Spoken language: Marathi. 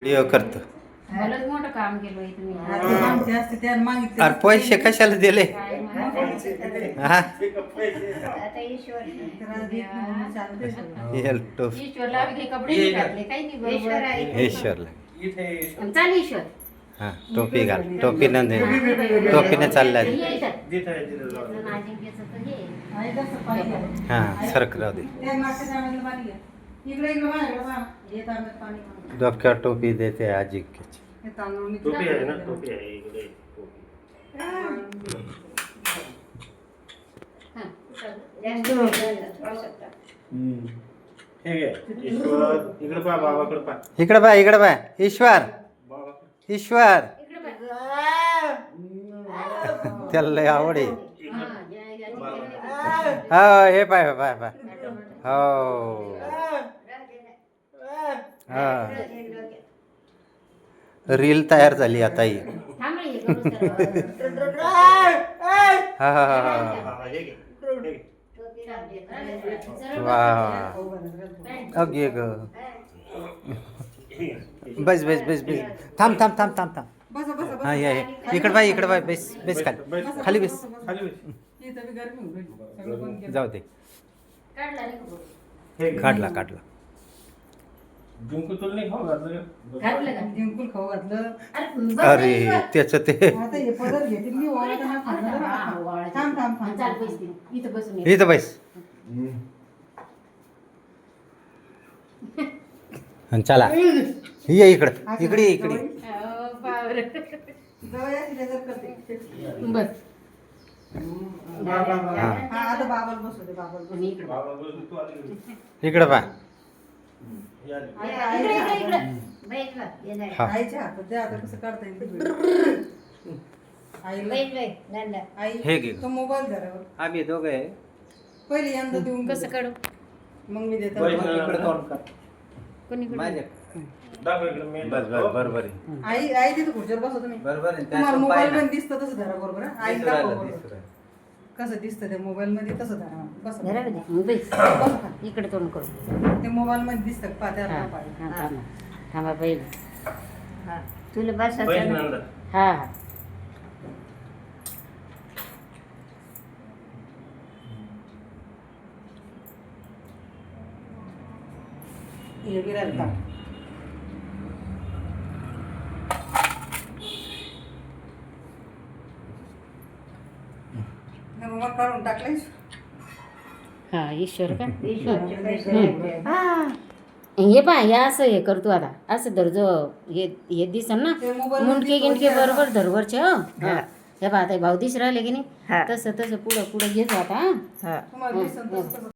व्हिडिओ करतो. भलंच मोठं काम केलं तुम्ही. अरे पैसे कशाला दिले? हा ईश्वरला आम्ही कपडे नाही घातले, काही नाही, बरोबर आहे. ईश्वरला चाल ईश्वर. हा टोपी घाल. टोपीनं दे. टोपीने चालला हा सरक राहू दे. डोक्यावर टोपी देते आजी. टोपी आहे ना, टोपी आहे इकडे टोपी. हे घे ईश्वर, इकडे पहा बाबाकडे पहा. इकडे बाय इकडे बाय. ईश्वर ईश्वर त्याला लय आवड आहे. हो हे पाय पाय पाय. हो हा रील तयार झाली आता ही. हा हा हा हा हे घे, हे घे. वा अगे ग. बस बस बस बस. थांब थांब थांब थांब थांब. हा या इकडे बाय इकडे बाय. बेस बेस खाली खाली बेस. खाली बस. जाऊ दे. हे घे. काढला काढला. जिंकू तुला नाही खाऊ घातलं का? जिंकून खाऊ घातलं. अरे त्याचं ते आता हे पदर घेतील मी वाळताना खाल्लं. थांब थांब थांब. इथं बसून इथं बैस. आणि चला ये इकडं इकडे इकडे. जवळ नजर करते. बस. हा हा आता बाबाला बसू दे. बाबाला बसू दे. बाबा बोल तू आली. इकडं पा. हे आली. हा आईच्या हातात द्या. आता कसं काढता येईल आईला. आई हे घे. तो मोबाईल धरावर आम्ही दोघं आहे. पहिले यंदा देऊन कसं काढू? मग मी देतो. बैल इकडे तोंड कर. कोणीकडे? माझ्या दाखव इकडे मेन. बस बस बरोबर आहे. आई आई तिथे खुर्चीवर बसव तुम्ही. बरोबर आहे. तुम्हाला त्याचं मोबाईल पाय ना. मध्ये दिसतं तसं धरा बरोबर. आई दिसू राहिलं, दाखव दिसू बरोबर. राहिलं. कसं दिसतं त्या मोबाईल मध्ये तसं धरा. बस धरावे दे. बस. बस का? इकडे तोंड करू. ते मोबाईल मध्ये दिसतं पा हा, त्याला हा, पाहिजे. थांबा. थांबा पहिले. तुला बैल बसायचं ना. नंदा. हा हा. हे गिरायला टाक. हे मोबाईल काढून टाकले. हा ईश्वर का? ईश्वरचे पैसे द्यायचे. हे पा हे असं हे करतो आता. असं धरजो. हे दिसन ना ते मोबाईल मुंडके गिंडके बरोबर धरवरचे. हो हे पा आता भाऊ दिस राहिले की हा. नाही. तसं तसं पुढं पुढं घेतो आता. हा. तुम्हाला दिसतं तसं